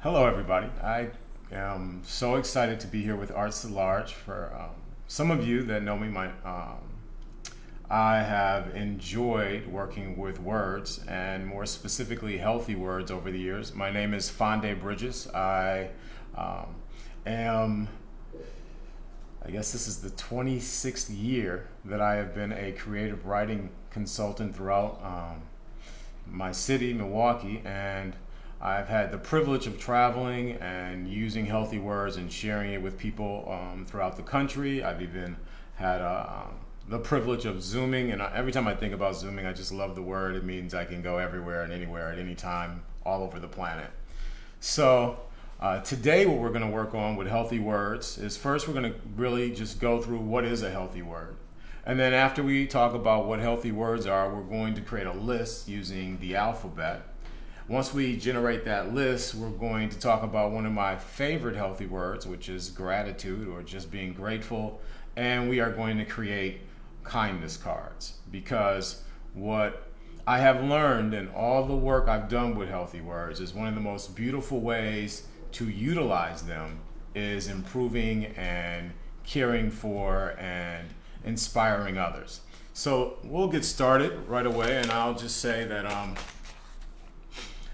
Hello, everybody. I am so excited to be here with ARTS4ALL. For some of you that know me, I have enjoyed working with words and more specifically healthy words over the years. My name is Fonde Bridges. Am, I guess this is the 26th year that I have been a creative writing consultant throughout my city, Milwaukee, and I've had the privilege of traveling and using healthy words and sharing it with people throughout the country. I've even had the privilege of Zooming, and every time I think about Zooming, I just love the word. It means I can go everywhere and anywhere at any time, all over the planet. So today what we're going to work on with healthy words is first we're going to really just go through what is a healthy word. And then after we talk about what healthy words are, we're going to create a list using the alphabet. Once we generate that list, we're going to talk about one of my favorite healthy words, which is gratitude or just being grateful. And we are going to create kindness cards, because what I have learned in all the work I've done with healthy words is one of the most beautiful ways to utilize them is improving and caring for and inspiring others. So we'll get started right away, and I'll just say that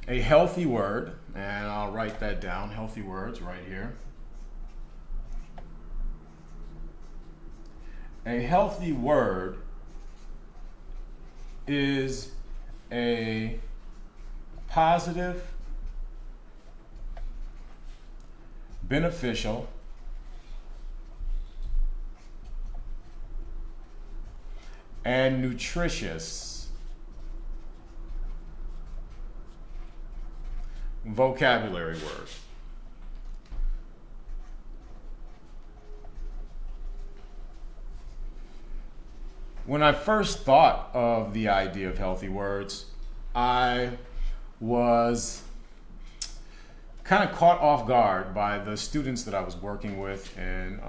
a healthy word, and I'll write that down, healthy words right here. A healthy word is a positive, beneficial, and nutritious vocabulary word. When I first thought of the idea of healthy words, I was kind of caught off guard by the students that I was working with and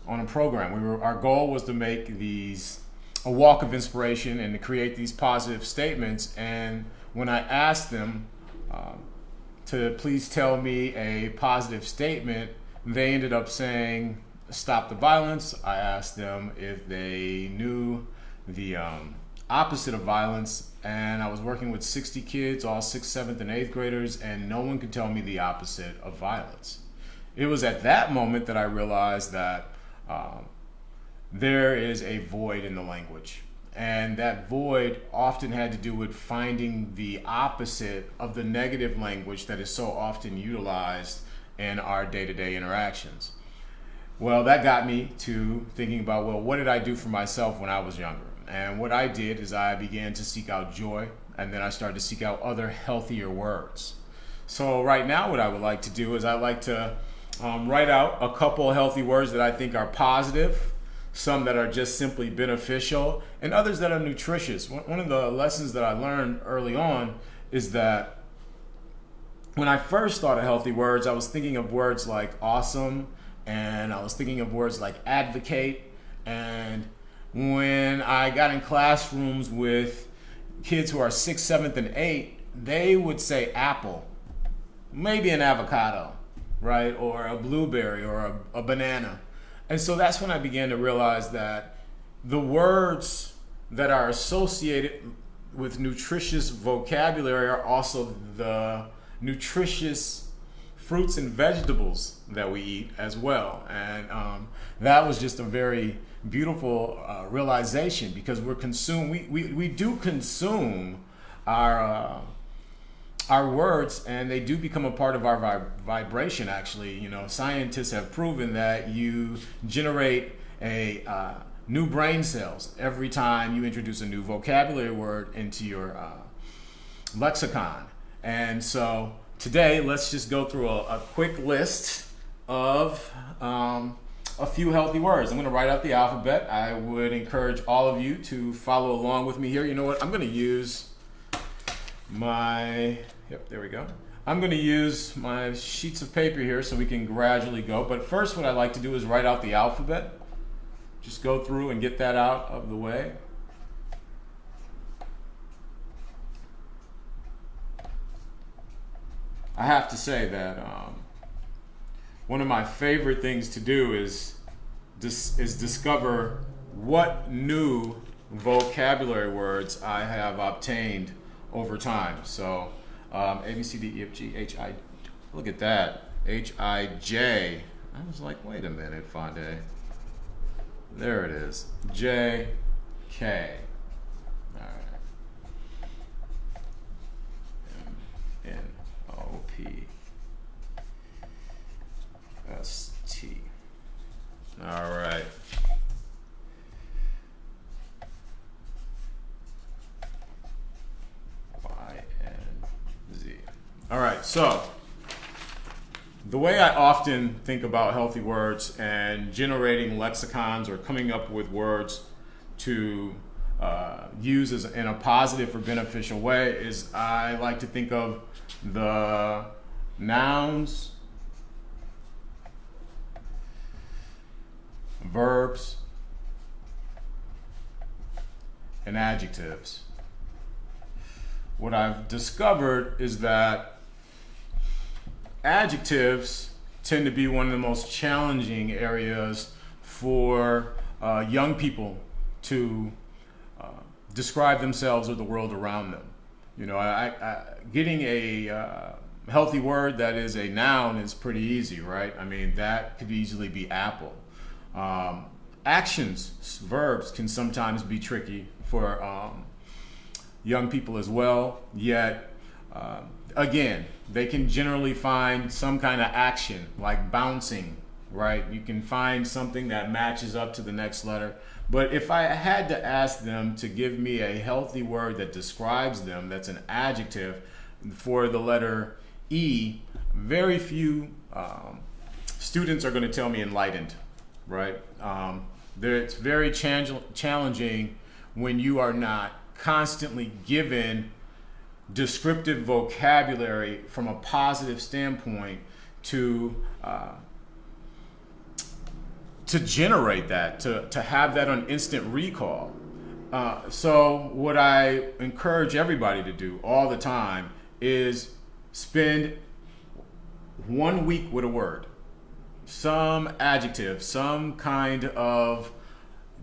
on a program. Our goal was to make a walk of inspiration and to create these positive statements. And when I asked them to please tell me a positive statement, they ended up saying, "Stop the violence." I asked them if they knew the opposite of violence, and I was working with 60 kids, all 6th, 7th, and 8th graders, and no one could tell me the opposite of violence. It was at that moment that I realized that there is a void in the language. And that void often had to do with finding the opposite of the negative language that is so often utilized in our day-to-day interactions. Well, that got me to thinking about, well, what did I do for myself when I was younger? And what I did is I began to seek out joy, and then I started to seek out other healthier words. So right now what I would like to do is I'd like to write out a couple healthy words that I think are positive, some that are just simply beneficial, and others that are nutritious. One of the lessons that I learned early on is that when I first thought of healthy words, I was thinking of words like awesome, and I was thinking of words like advocate. And when I got in classrooms with kids who are 6th, 7th, and 8th, they would say apple, maybe an avocado, right? Or a blueberry or a banana. And so that's when I began to realize that the words that are associated with nutritious vocabulary are also the nutritious fruits and vegetables that we eat as well. And that was just a very beautiful realization, because we do consume our words, and they do become a part of our vibration. Actually, scientists have proven that you generate a new brain cells every time you introduce a new vocabulary word into your lexicon. And so today, let's just go through a quick list of a few healthy words. I'm going to write out the alphabet. I would encourage all of you to follow along with me here. You know what? I'm going to use there we go. I'm going to use my sheets of paper here so we can gradually go. But first, what I like to do is write out the alphabet. Just go through and get that out of the way. I have to say that one of my favorite things to do is discover what new vocabulary words I have obtained over time. So A, B, C, D, E, F, G, H, I, look at that, H, I, J. I was like, wait a minute, Fonde. There it is, J, K. All right. M, N, O, P, S, T. All right. Y, N, Z. All right, so the way I often think about healthy words and generating lexicons or coming up with words to use as in a positive or beneficial way is I like to think of the nouns, verbs, and adjectives. What I've discovered is that adjectives tend to be one of the most challenging areas for young people to describe themselves or the world around them. You know, getting a healthy word that is a noun is pretty easy, right? I mean, that could easily be apple. Actions, verbs, can sometimes be tricky for young people as well, yet again, they can generally find some kind of action, like bouncing, right? You can find something that matches up to the next letter. But if I had to ask them to give me a healthy word that describes them, that's an adjective, for the letter E, very few students are going to tell me enlightened, right? It's very challenging when you are not constantly given descriptive vocabulary from a positive standpoint to generate that, to have that on instant recall. So what I encourage everybody to do all the time is spend 1 week with a word, some adjective, some kind of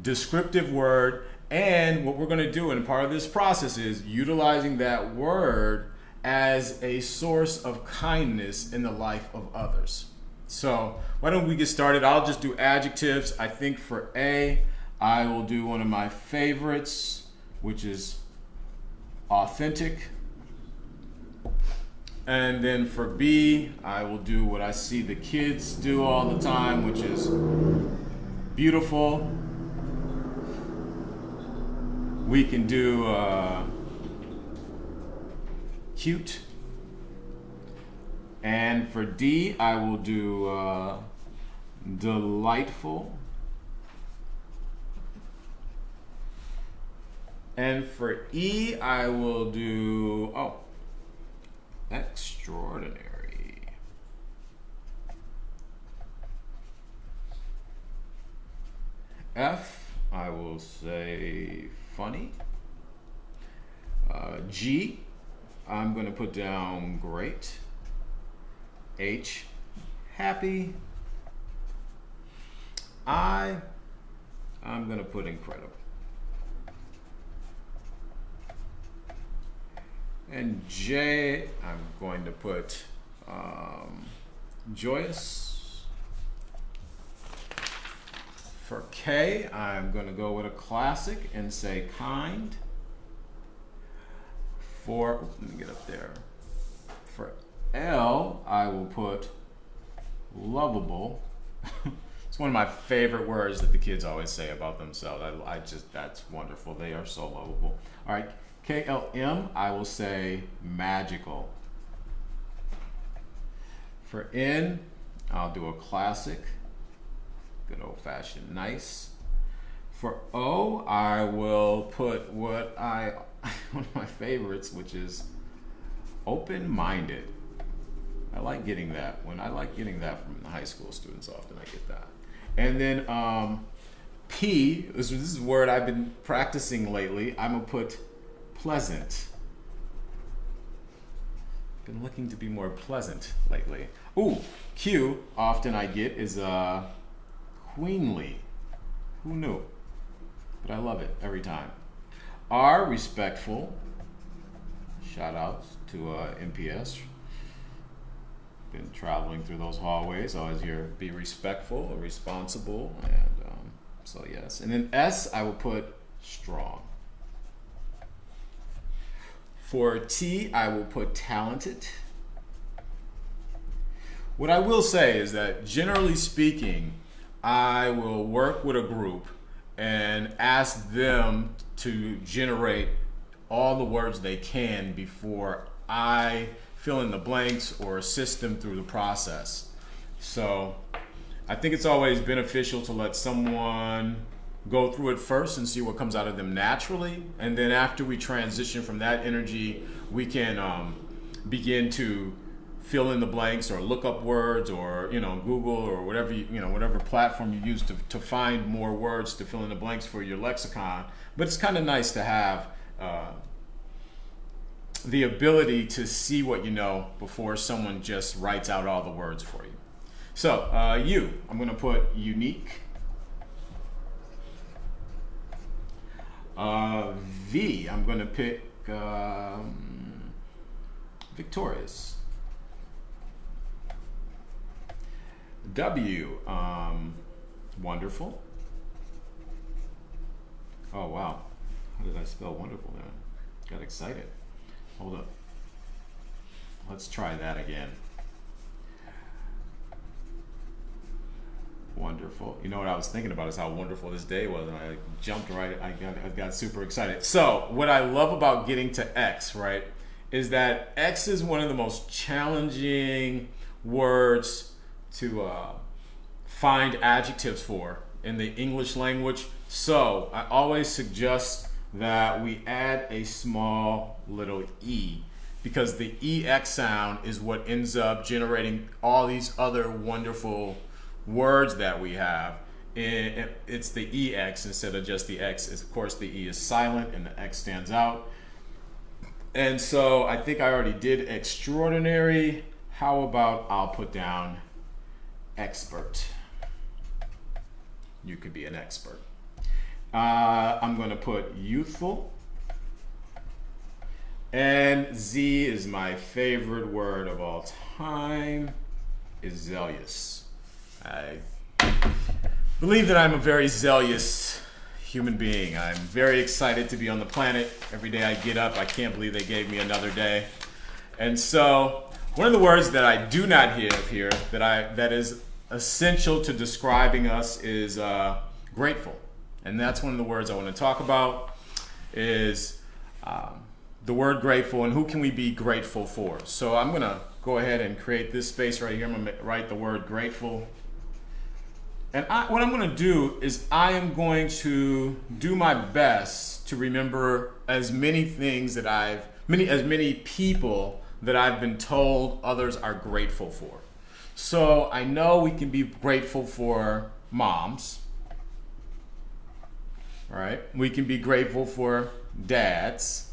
descriptive word. And what we're going to do in part of this process is utilizing that word as a source of kindness in the life of others. So why don't we get started? I'll just do adjectives. I think for A, I will do one of my favorites, which is authentic. And then for B, I will do what I see the kids do all the time, which is beautiful. We can do cute. And for D, I will do delightful. And for E, I will do, extraordinary. F, I will say funny. G, I'm going to put down great. H, happy. I'm going to put incredible. And J, I'm going to put joyous. For K, I'm going to go with a classic and say kind. Let me get up there. For L, I will put lovable. It's one of my favorite words that the kids always say about themselves. That's wonderful. They are so lovable. All right, KLM, I will say magical. For N, I'll do a classic. Good old-fashioned nice. For O, I will put one of my favorites, which is open-minded. I like getting that from the high school students. Often I get that. And then P, this is a word I've been practicing lately. I'm gonna put pleasant. Been looking to be more pleasant lately. Ooh, Q, often I get, is queenly. Who knew? But I love it every time. R, respectful. Shout outs to MPS. Been traveling through those hallways. Always hear be respectful or responsible. And so yes. And then S, I will put strong. For T, I will put talented. What I will say is that generally speaking, I will work with a group and ask them to generate all the words they can before I fill in the blanks or assist them through the process. So I think it's always beneficial to let someone go through it first and see what comes out of them naturally, and then after we transition from that energy, we can begin to fill in the blanks or look up words, or Google or whatever whatever platform you use to find more words to fill in the blanks for your lexicon. But it's kind of nice to have the ability to see what you know before someone just writes out all the words for you. So U, I'm going to put unique. V, I'm going to pick victorious. W, wonderful. Oh wow, how did I spell wonderful there? Got excited. Hold up. Let's try that again. Wonderful. You know what I was thinking about is how wonderful this day was, and I jumped right. I got super excited. So what I love about getting to X, right, is that X is one of the most challenging words to find adjectives for in the English language. So I always suggest that we add a small little e, because the EX sound is what ends up generating all these other wonderful words that we have. It's the EX instead of just the X. Of course, the E is silent and the X stands out. And so I think I already did extraordinary. How about I'll put down expert. You could be an expert. I'm going to put youthful. And Z is my favorite word of all time, is zealous. I believe that I'm a very zealous human being. I'm very excited to be on the planet. Every day I get up, I can't believe they gave me another day. And so one of the words that I do not have here that is essential to describing us is grateful. And that's one of the words I want to talk about, is the word grateful, and who can we be grateful for. So I'm going to go ahead and create this space right here. I'm going to write the word grateful. And what I'm going to do is I am going to do my best to remember as many things that as many people that I've been told others are grateful for. So I know we can be grateful for moms, right? We can be grateful for dads.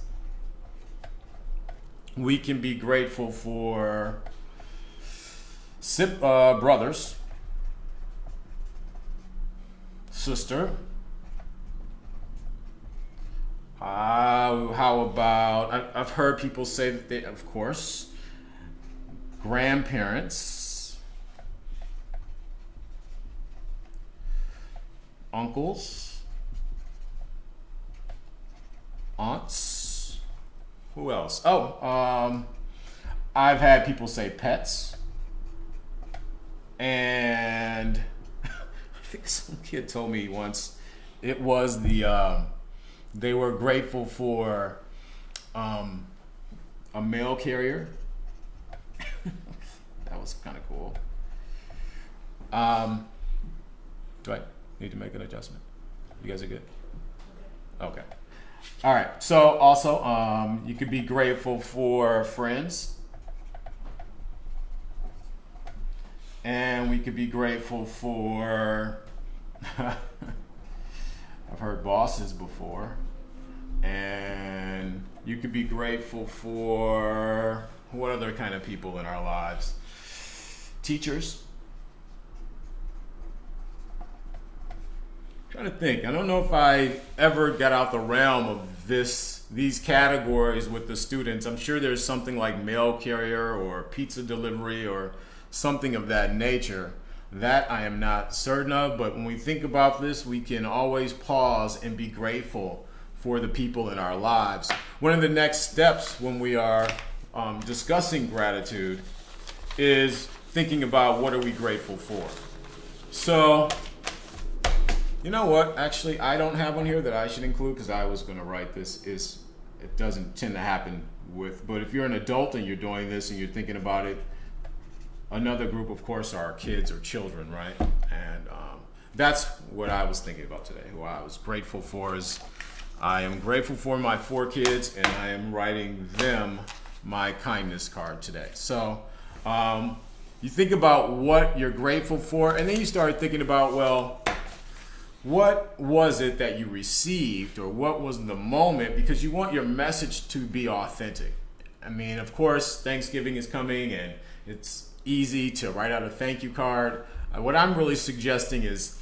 We can be grateful for brothers, sister. How about, I've heard people say that they, of course, grandparents, uncles, aunts. Who else? Oh, I've had people say pets. And I think some kid told me once it was they were grateful for a mail carrier. That was kind of cool. Do I need to make an adjustment? You guys are good? Okay. All right. So also, you could be grateful for friends. And we could be grateful for, I've heard bosses before. And you could be grateful for What other kind of people in our lives? Teachers. I'm trying to think. I don't know if I ever got out the realm of these categories with the students. I'm sure there's something like mail carrier or pizza delivery or something of that nature. That I am not certain of, but when we think about this, we can always pause and be grateful for the people in our lives. One of the next steps when we are discussing gratitude is thinking about what are we grateful for. So, you know what? Actually, I don't have one here that I should include because I was going to write this. It doesn't tend to happen with, but if you're an adult and you're doing this and you're thinking about it, another group, of course, are kids or children, right? And that's what I was thinking about today. Who I was grateful for is I am grateful for my 4 kids, and I am writing them my kindness card today. So you think about what you're grateful for, and then you start thinking about, well, what was it that you received, or what was the moment, because you want your message to be authentic. I mean, of course, Thanksgiving is coming, and it's easy to write out a thank you card. What I'm really suggesting is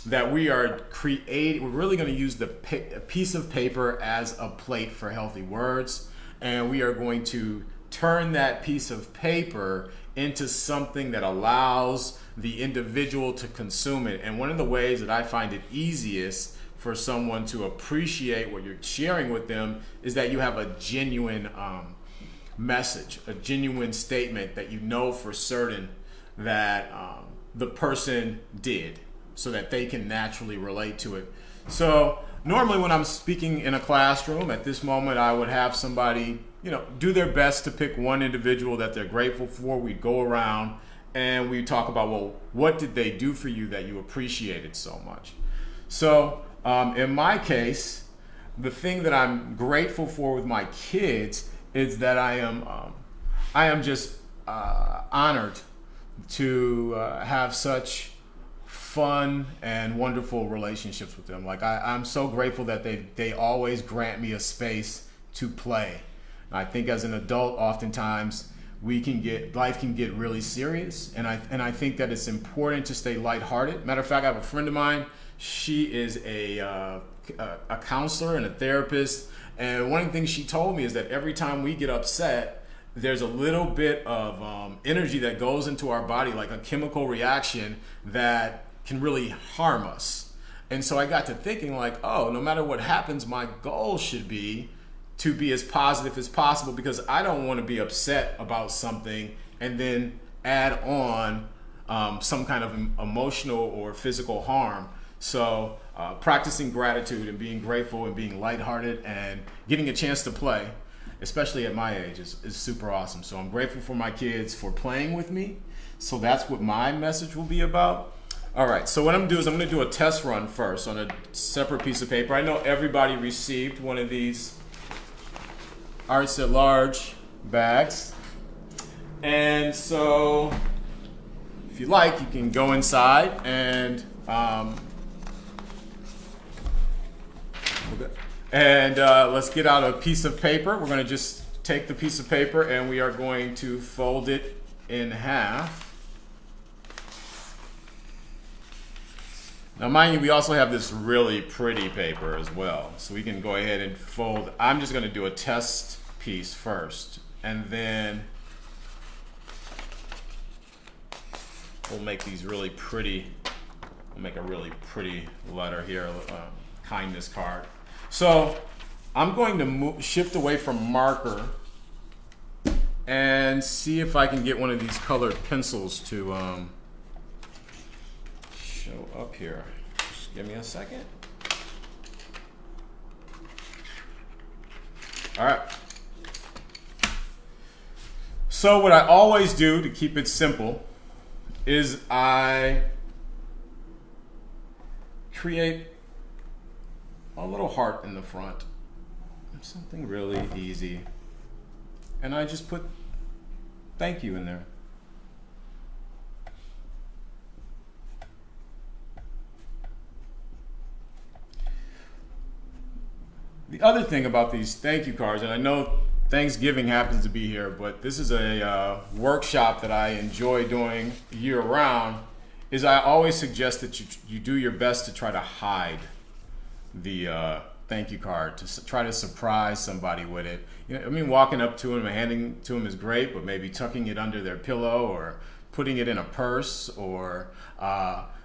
that we're really going to use the piece of paper as a plate for healthy words, and we are going to turn that piece of paper into something that allows the individual to consume it. And one of the ways that I find it easiest for someone to appreciate what you're sharing with them is that you have a genuine message, a genuine statement that you know for certain that the person did, so that they can naturally relate to it. So normally when I'm speaking in a classroom at this moment, I would have somebody, do their best to pick one individual that they're grateful for. We'd go around and we talk about, well, what did they do for you that you appreciated so much? So in my case, the thing that I'm grateful for with my kids is that I am just honored to have such fun and wonderful relationships with them. Like I'm so grateful that they always grant me a space to play. I think as an adult, oftentimes life can get really serious, and I think that it's important to stay lighthearted. Matter of fact, I have a friend of mine. She is a counselor and a therapist, and one of the things she told me is that every time we get upset, there's a little bit of energy that goes into our body, like a chemical reaction that can really harm us. And so I got to thinking, like, oh, no matter what happens, my goal should be to be as positive as possible, because I don't want to be upset about something and then add on some kind of emotional or physical harm. So practicing gratitude and being grateful and being lighthearted and getting a chance to play, especially at my age, is super awesome. So I'm grateful for my kids for playing with me. So that's what my message will be about. All right, so what I'm going to do is I'm going to do a test run first on a separate piece of paper. I know everybody received one of these Arts at Large bags. And so if you like, you can go inside and let's get out a piece of paper. We're going to just take the piece of paper and we are going to fold it in half. Now, mind you, we also have this really pretty paper as well. So we can go ahead and fold. I'm just going to do a test piece first, and then we'll make these really pretty. We'll make a really pretty letter here, kindness card. So I'm going to shift away from marker and see if I can get one of these colored pencils to show up here. Just give me a second. All right. So what I always do to keep it simple is I create a little heart in the front. Something really easy. And I just put thank you in there. The other thing about these thank you cards, and I know Thanksgiving happens to be here, but this is a workshop that I enjoy doing year round. Is I always suggest that you do your best to try to hide the thank you card, to try to surprise somebody with it. You know, I mean, walking up to them and handing it to them is great, but maybe tucking it under their pillow or putting it in a purse or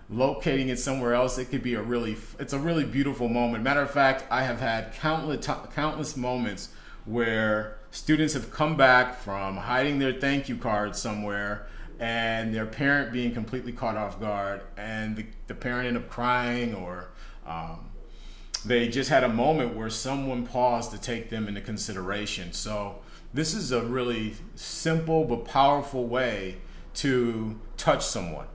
locating it somewhere else. It could be it's a really beautiful moment. Matter of fact, I have had countless moments where students have come back from hiding their thank you card somewhere and their parent being completely caught off guard, and the parent ended up crying, or they just had a moment where someone paused to take them into consideration. So this is a really simple but powerful way to touch someone,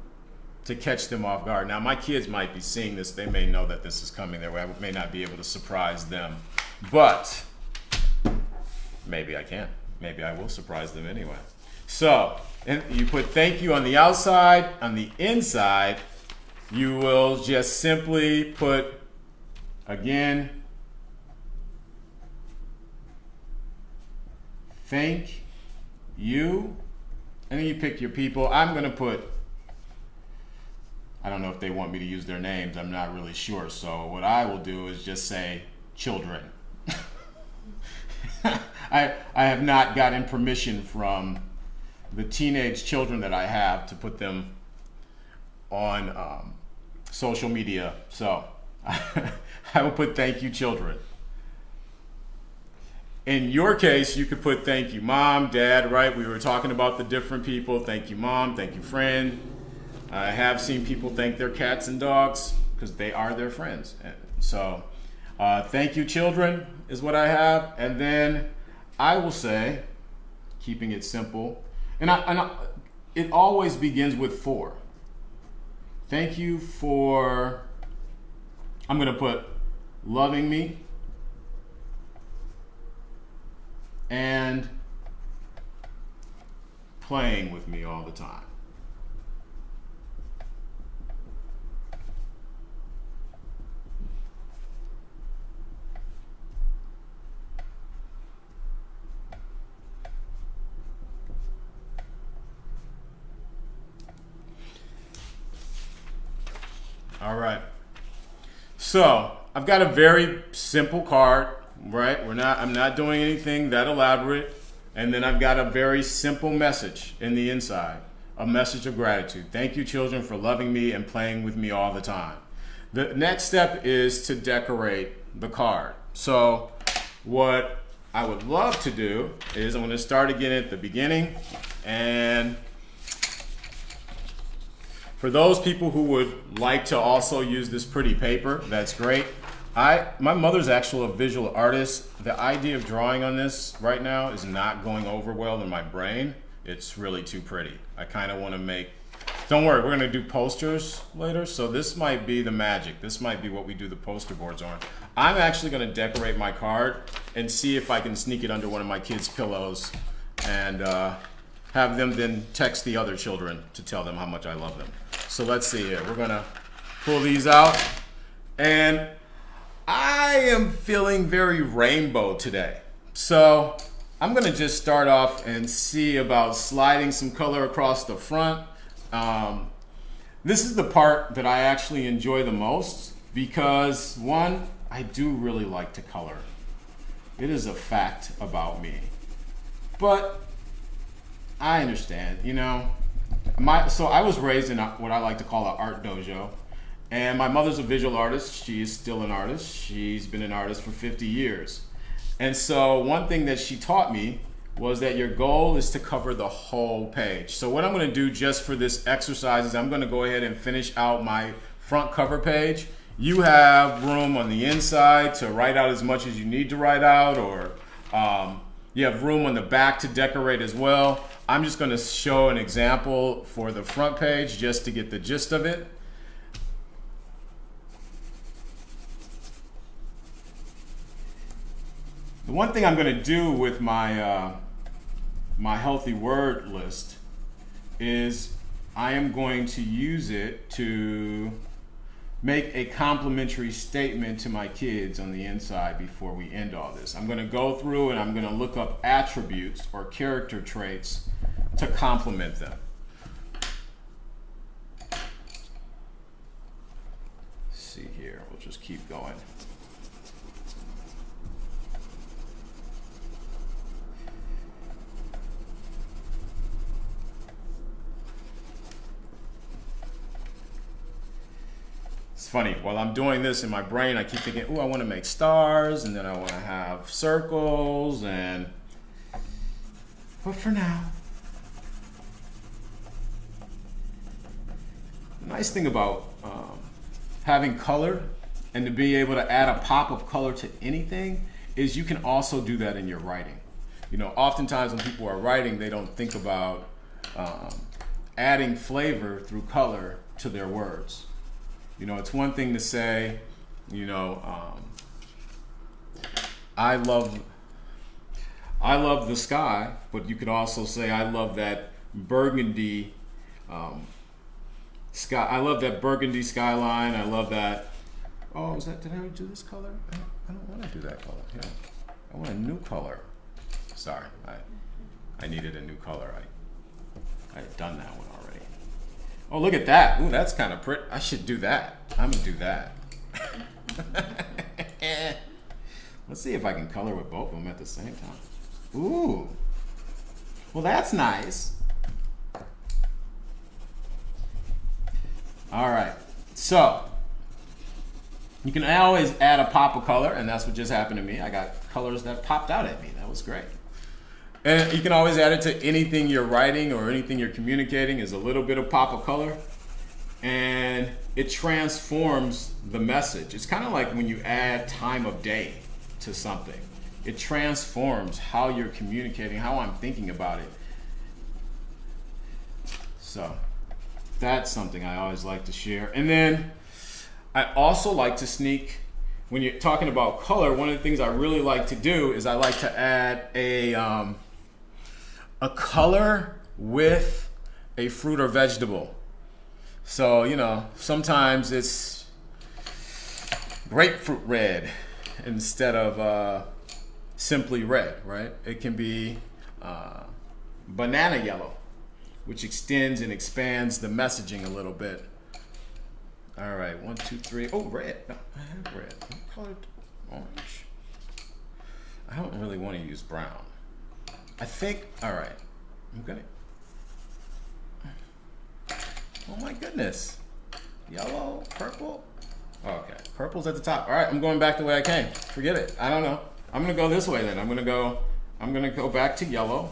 to catch them off guard. Now, my kids might be seeing this. They may know that this is coming their way. I may not be able to surprise them, but maybe I can. Maybe I will surprise them anyway. So, and you put thank you on the outside. On the inside, you will just simply put, again, thank you. And then you pick your people. I'm going to put, I don't know if they want me to use their names. I'm not really sure. So what I will do is just say children. I have not gotten permission from the teenage children that I have to put them on social media. So I will put thank you children. In your case, you could put thank you mom, dad, right? We were talking about the different people. Thank you mom, thank you friend. I have seen people thank their cats and dogs because they are their friends. So thank you children is what I have. And then I will say, keeping it simple, and it always begins with for. Thank you for, I'm going to put loving me and playing with me all the time. All right. So I've got a very simple card, right? I'm not doing anything that elaborate. And then I've got a very simple message in the inside, a message of gratitude. Thank you, children, for loving me and playing with me all the time. The next step is to decorate the card. So what I would love to do is I'm going to start again at the beginning, and for those people who would like to also use this pretty paper, that's great. My mother's actually a visual artist. The idea of drawing on this right now is not going over well in my brain. It's really too pretty. I kind of want to make, don't worry, we're going to do posters later. So this might be the magic. This might be what we do the poster boards on. I'm actually going to decorate my card and see if I can sneak it under one of my kids' pillows and have them then text the other children to tell them how much I love them. So let's see here. We're gonna pull these out, and I am feeling very rainbow today. So I'm gonna just start off and see about sliding some color across the front. This is the part that I actually enjoy the most because, one, I do really like to color. It is a fact about me. But I understand, you know. So I was raised in what I like to call an art dojo, and my mother's a visual artist. She is still an artist. She's been an artist for 50 years. And so one thing that she taught me was that your goal is to cover the whole page. So what I'm going to do just for this exercise is I'm going to go ahead and finish out my front cover page. You have room on the inside to write out as much as you need to write out, or you have room on the back to decorate as well. I'm just going to show an example for the front page just to get the gist of it. The one thing I'm going to do with my my healthy word list is I am going to use it to make a complimentary statement to my kids on the inside before we end all this. I'm going to go through and I'm going to look up attributes or character traits to compliment them. Let's see here, we'll just keep going. It's funny, while I'm doing this in my brain, I keep thinking, oh, I want to make stars, and then I want to have circles, but for now. The nice thing about having color and to be able to add a pop of color to anything is you can also do that in your writing. You know, oftentimes when people are writing, they don't think about adding flavor through color to their words. You know, it's one thing to say, you know, I love the sky, but you could also say, I love that burgundy sky. I love that burgundy skyline. I love that. Oh, is that? Did I do this color? I don't want to do that color. Yeah, I want a new color. Sorry, I needed a new color. I had done that one already. Oh, look at that. Ooh, that's kind of pretty. I should do that. I'm gonna do that. Let's see if I can color with both of them at the same time. Ooh. Well, that's nice. All right. So, you can always add a pop of color, and that's what just happened to me. I got colors that popped out at me. That was great. And you can always add it to anything you're writing or anything you're communicating is a little bit of pop of color. And it transforms the message. It's kind of like when you add time of day to something. It transforms how you're communicating, how I'm thinking about it. So that's something I always like to share. And then I also like to sneak, when you're talking about color, one of the things I really like to do is I like to add a color with a fruit or vegetable. So, you know, sometimes it's grapefruit red instead of simply red, right? It can be banana yellow, which extends and expands the messaging a little bit. All right, 1, 2, 3. Oh, red. No, I have red. What color? Orange. I don't really want to use brown. I think, all right, I'm gonna, oh my goodness. Yellow, purple. Okay, purple's at the top. All right, I'm going back the way I came. Forget it, I don't know. I'm gonna go this way then. I'm gonna go back to yellow.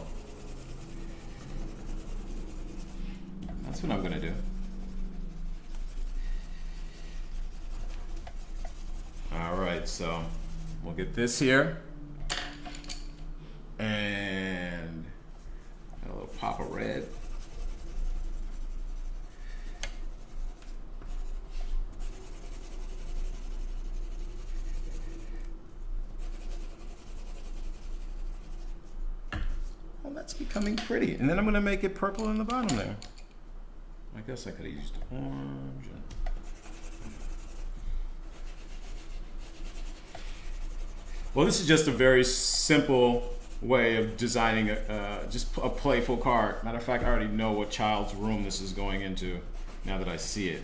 That's what I'm gonna do. All right, so we'll get this here. And a little pop of red. Well, that's becoming pretty. And then I'm gonna make it purple in the bottom there. I guess I could have used orange. Well, this is just a very simple way of designing just a playful card. Matter of fact, I already know what child's room this is going into now that I see it.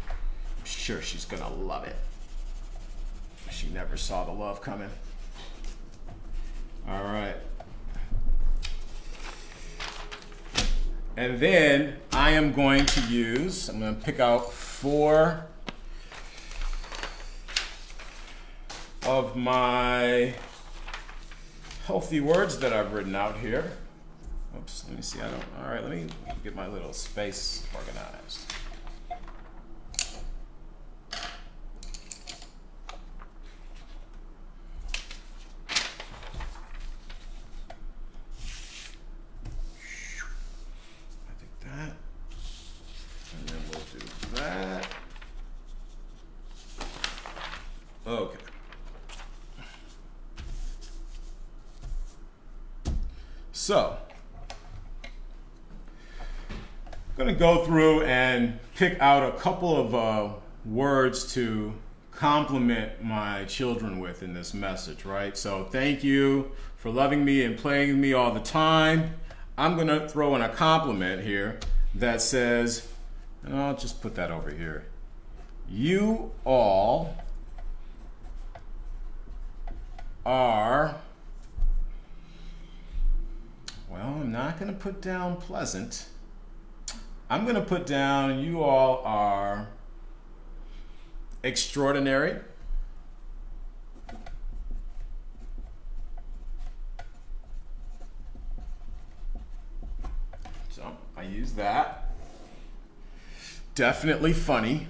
I'm sure she's gonna love it. She never saw the love coming. All right. And then I am going to use, I'm going to pick out 4 of my healthy words that I've written out here. Oops, let me see. All right, let me get my little space organized. Okay. So, I'm going to go through and pick out a couple of words to compliment my children with in this message, right? So thank you for loving me and playing with me all the time. I'm going to throw in a compliment here that says, and I'll just put that over here. You all are, well, I'm not going to put down pleasant. I'm going to put down you all are extraordinary. So I use that. Definitely funny.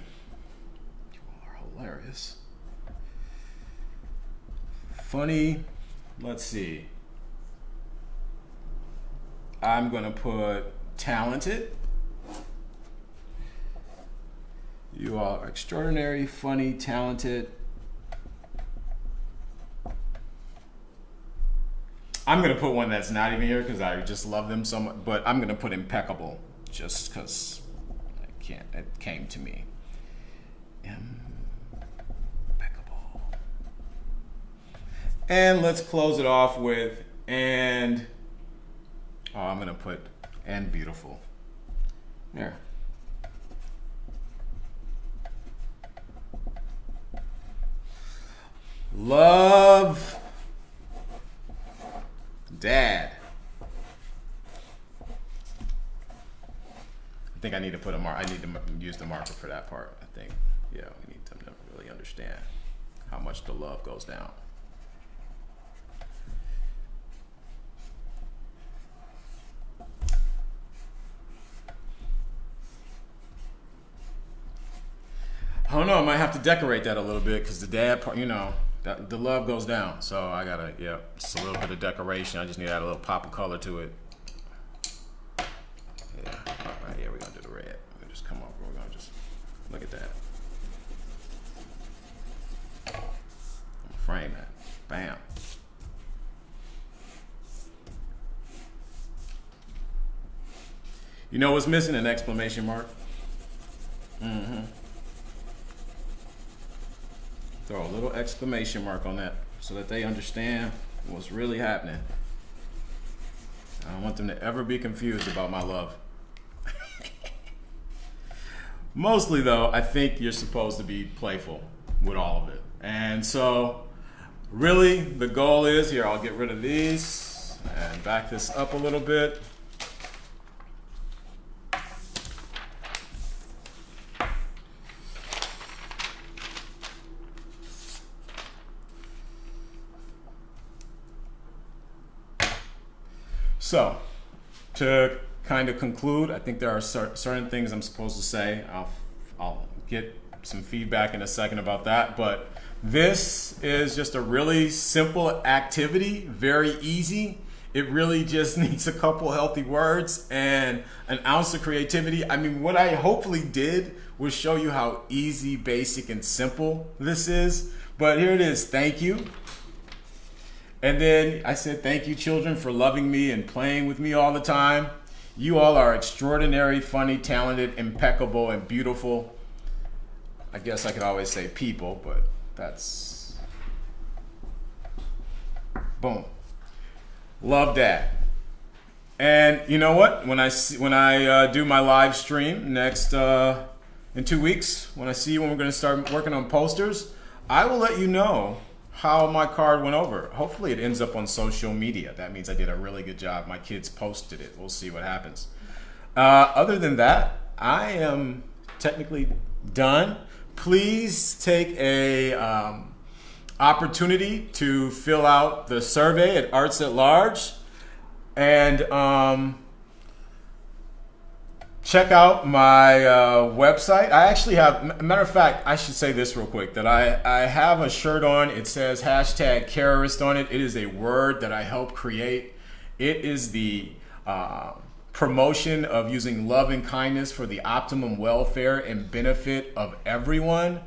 You all are hilarious. Funny. Let's see. I'm going to put talented. You all are extraordinary, funny, talented. I'm going to put one that's not even here because I just love them so much, but I'm going to put impeccable just because it came to me. Impeccable. And let's close it off with, and, oh, I'm going to put, and beautiful. There. Love, Dad. I think I need to put a mark. I need to use the marker for that part. I think, yeah, we need them to really understand how much the love goes down. I don't know. I might have to decorate that a little bit because the dad part, you know. The love goes down, so I gotta, yeah, just a little bit of decoration. I just need to add a little pop of color to it. Yeah, all right, yeah, we're gonna do the red. We'll just come over, we're gonna just, look at that. Frame that, bam. You know what's missing? An exclamation mark. Mm-hmm. Throw a little exclamation mark on that so that they understand what's really happening. I don't want them to ever be confused about my love. Mostly though, I think you're supposed to be playful with all of it. And so really the goal is, here, I'll get rid of these and back this up a little bit. So, to kind of conclude, I think there are certain things I'm supposed to say. I'll get some feedback in a second about that, but this is just a really simple activity, very easy. It really just needs a couple healthy words and an ounce of creativity. I mean, what I hopefully did was show you how easy, basic, and simple this is, but here it is. Thank you. And then I said, thank you, children, for loving me and playing with me all the time. You all are extraordinary, funny, talented, impeccable, and beautiful. I guess I could always say people, but that's... Boom. Love, Dad. And you know what? When I do my live stream next in 2 weeks, when I see you when we're going to start working on posters, I will let you know how my card went over. Hopefully it ends up on social media. That means I did a really good job. My kids posted it. We'll see what happens. Other than that, I am technically done. Please take a opportunity to fill out the survey at Arts at Large, and check out my website. I actually have, matter of fact, I should say this real quick, that I have a shirt on. It says #Carerist on it. It is a word that I helped create. It is the promotion of using love and kindness for the optimum welfare and benefit of everyone.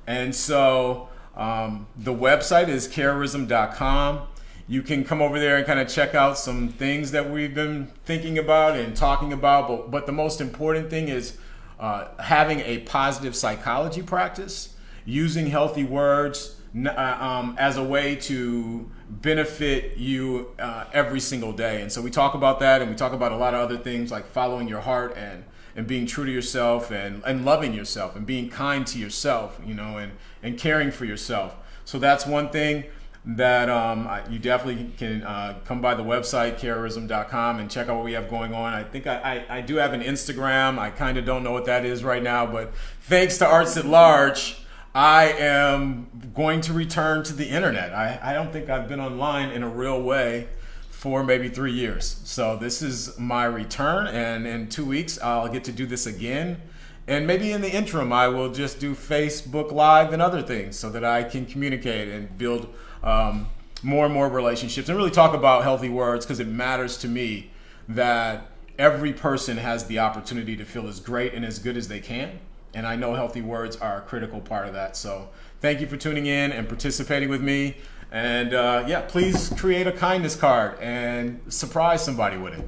And so the website is carerism.com. You can come over there and kind of check out some things that we've been thinking about and talking about. But the most important thing is having a positive psychology practice, using healthy words as a way to benefit you every single day. And so we talk about that, and we talk about a lot of other things like following your heart and being true to yourself and loving yourself and being kind to yourself, you know, and caring for yourself. So that's one thing that you definitely can come by the website, carerism.com, and check out what we have going on. I think I do have an Instagram. I kind of don't know what that is right now, but thanks to Arts at Large, I am going to return to the internet. I don't think I've been online in a real way for maybe 3 years. So this is my return, and in 2 weeks I'll get to do this again. And maybe in the interim I will just do Facebook Live and other things so that I can communicate and build more and more relationships and really talk about healthy words, because it matters to me that every person has the opportunity to feel as great and as good as they can. And I know healthy words are a critical part of that. So thank you for tuning in and participating with me. And yeah, please create a kindness card and surprise somebody with it.